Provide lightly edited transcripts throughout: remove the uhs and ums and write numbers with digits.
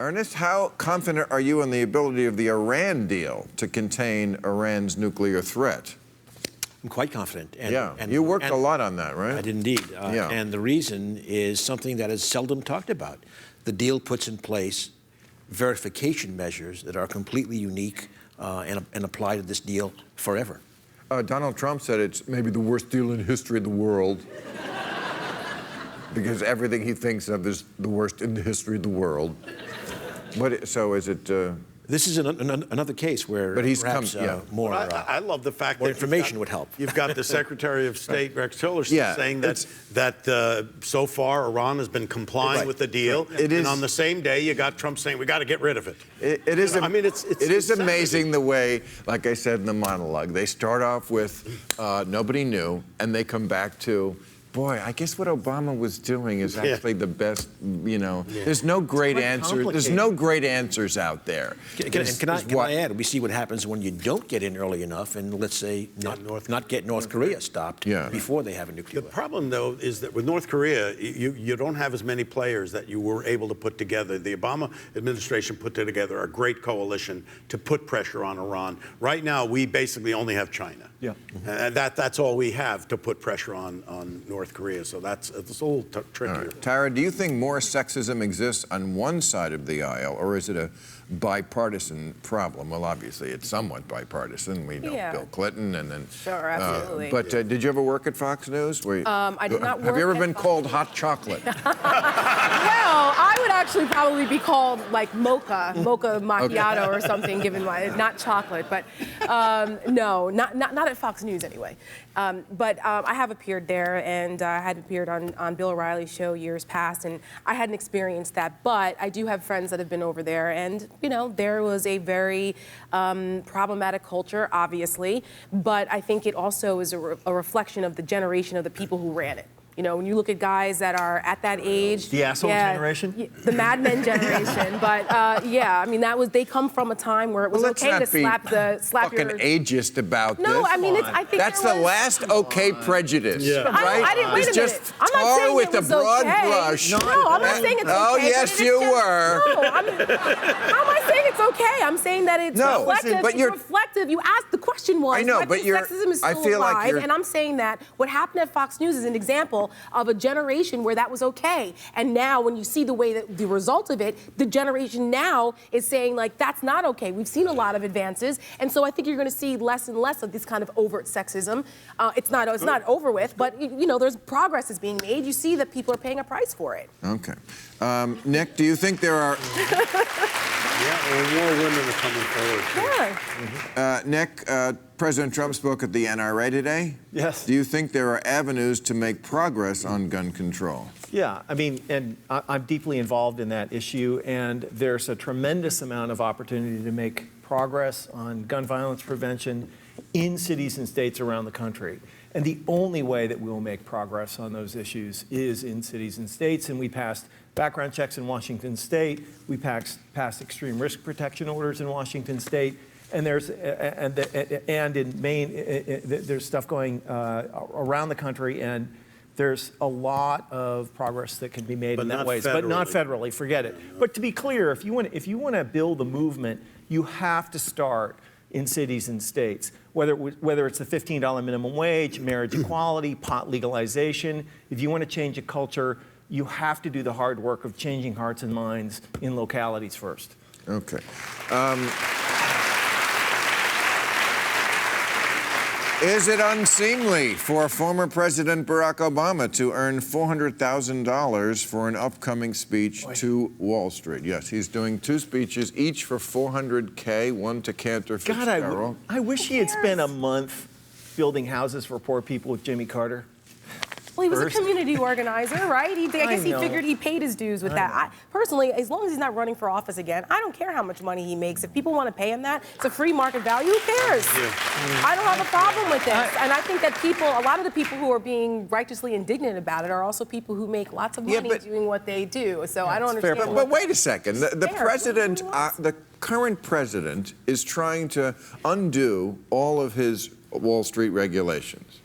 Ernest, how confident are you in the ability of the Iran deal to contain Iran's nuclear threat? I'm quite confident. You worked a lot on that, right? I did indeed. And the reason is something that is seldom talked about. The deal puts in place verification measures that are completely unique and apply to this deal forever. Donald Trump said it's maybe the worst deal in the history of the world. Because everything he thinks of is the worst in the history of the world. So is it... This is another case where perhaps more I love the fact more that information would help. You've got the Secretary of State, Rex Tillerson, saying that so far Iran has been complying with the deal. And on the same day, you got Trump saying, we got to get rid of it. It is amazing the way, like I said in the monologue, they start off with nobody knew, and they come back to, boy, I guess what Obama was doing is actually the best, you know. There's no great answers. There's no great answers out there. Can I add, we see what happens when you don't get in early enough and, let's say, not get North Korea stopped before they have a nuclear weapon. The problem, though, is that with North Korea, you don't have as many players that you were able to put together. The Obama administration put together a great coalition to put pressure on Iran. Right now, we basically only have China. And that's all we have to put pressure on North Korea. So it's a little trickier. Tara, do you think more sexism exists on one side of the aisle, or is it a bipartisan problem? Well, obviously, it's somewhat bipartisan. We know Bill Clinton and then... Sure, absolutely. But did you ever work at Fox News? I did not work Have you ever been called hot chocolate? Well, I would actually probably be called like mocha macchiato or something, given my, not chocolate, but no, not at Fox News anyway. But I have appeared there, and I had appeared on Bill O'Reilly's show years past, and I hadn't experienced that, but I do have friends that have been over there, and, you know, there was a very problematic culture, obviously, but I think it also is a reflection of the generation of the people who ran it. You know, when you look at guys that are at that age. The asshole generation? The Mad Men generation. But, I mean, they come from a time where it was okay to slap fucking ageist about this. No, I mean, I think that's the last okay prejudice, right? I didn't, wait a minute. I'm not saying with it was the broad okay. brush. No, I'm not saying it's okay. Oh, yes, you were. No, how am I saying it's okay? I'm saying that it's reflective. But it's reflective. You asked, the question was, I know, but sexism is still alive, and I'm saying that what happened at Fox News is an example of a generation where that was okay. And now when you see the way that the result of it, the generation now is saying, like, that's not okay. We've seen a lot of advances. And so I think you're going to see less and less of this kind of overt sexism. It's not over with, but, you know, there's progress is being made. You see that people are paying a price for it. Okay. Nick, do you think there are... more women are coming forward. Yeah. Nick, President Trump spoke at the NRA today. Yes. Do you think there are avenues to make progress on gun control? Yeah, I mean, and I'm deeply involved in that issue, and there's a tremendous amount of opportunity to make progress on gun violence prevention in cities and states around the country. And the only way that we'll make progress on those issues is in cities and states, and we passed background checks in Washington State. We passed extreme risk protection orders in Washington State. And in Maine, there's stuff going around the country, and there's a lot of progress that can be made in that way. But not federally, forget it. But to be clear, if you want to build a movement, you have to start in cities and states, whether it's the $15 minimum wage, marriage equality, pot legalization. If you want to change a culture, you have to do the hard work of changing hearts and minds in localities first. Okay. Is it unseemly for former President Barack Obama to earn $400,000 for an upcoming speech to Wall Street? Yes, he's doing 2 speeches, each for $400K, one to Cantor Fitzgerald. God, I wish he had spent a month building houses for poor people with Jimmy Carter. Well, he was a community organizer, right? I guess he figured he paid his dues with that. Personally, as long as he's not running for office again, I don't care how much money he makes. If people want to pay him that, it's a free market value, who cares? I don't have a problem with this. And I think that a lot of the people who are being righteously indignant about it are also people who make lots of money doing what they do. So I don't understand. But wait a second. The current president is trying to undo all of his Wall Street regulations.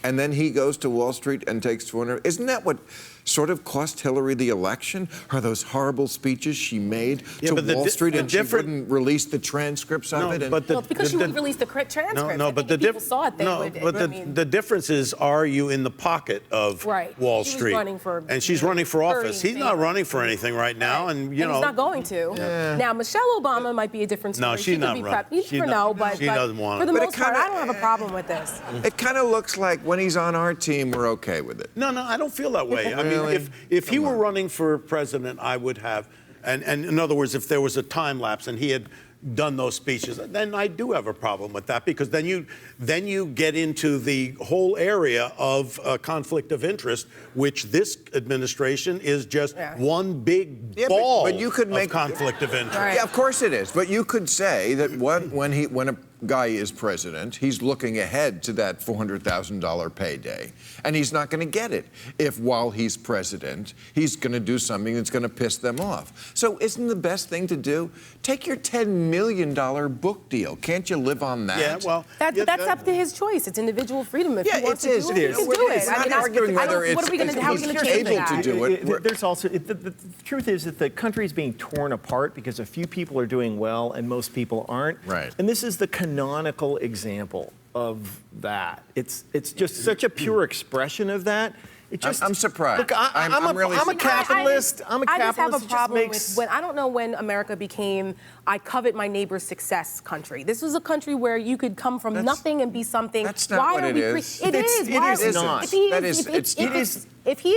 And then he goes to Wall Street and takes 400. Isn't that what sort of cost Hillary the election? Are those horrible speeches she made to Wall Street and she wouldn't release the transcripts of it? But Well, because she wouldn't release the transcripts. but if people saw it, they would. the difference is, are you in the pocket of Wall She was Street? running for, and she's running for office. He's not favor. running for anything right now, and you know. He's not going to. Now, Michelle Obama might be a different story. No, she she's could not be running. prepped. You She never know, but she doesn't want for it. the But it most part, kinda- I don't have a problem with this. It kind of looks like when he's on our team, we're okay with it. No, I don't feel that way. I Really? mean, if he were running for president, I would have, and in other words, if there was a time lapse and he had done those speeches, then I do have a problem with that, because then you get into the whole area of conflict of interest, which this administration is just one big ball but you could of make conflict of interest. Right. Yeah, of course it is. But you could say that when a guy is president, he's looking ahead to that $400,000 payday, and he's not going to get it if, while he's president, he's going to do something that's going to piss them off. So, isn't the best thing to do take your $10 million book deal? Can't you live on that? Yeah, well, That's up to his choice. It's individual freedom. If he wants to do it, he can do It's it. not arguing whether what are we going to? How are we going to change able that? to do it. There's also, the truth is that the country is being torn apart because a few people are doing well and most people aren't. Right. And this is the canonical example of that. It's just such a pure expression of that. It just, I'm surprised. Look, I'm really a capitalist. I'm a I just have capitalist. a problem It just with when I don't know when America became I covet my neighbor's success country. This was a country where you could come from nothing and be something. That's not Why what are it we is. It It's- is. it Why is are- not. If he That is, is- if he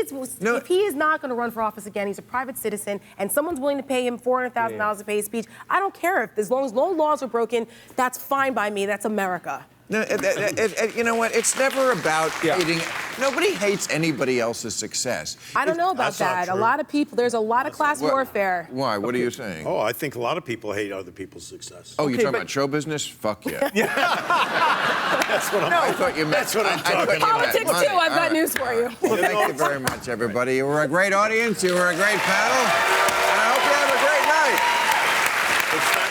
is not going to run for office again, he's a private citizen, and someone's willing to pay him $400,000 to pay his speech. I don't care if, as long as no laws are broken, that's fine by me. That's America. No, you know what? It's never about hating. Nobody hates anybody else's success. I don't know about That's not that. A true. lot of people, there's a lot of class warfare. Why? What are you saying? Oh, I think a lot of people hate other people's success. Oh, you're Okay, talking but- about show business? Fuck yeah. That's what I'm. I thought you meant. That's what I'm I thought talking you meant Politics money. too. I've All got right. news for you. Well, thank you very much, everybody. You were a great audience. You were a great panel. And I hope you have a great night. It's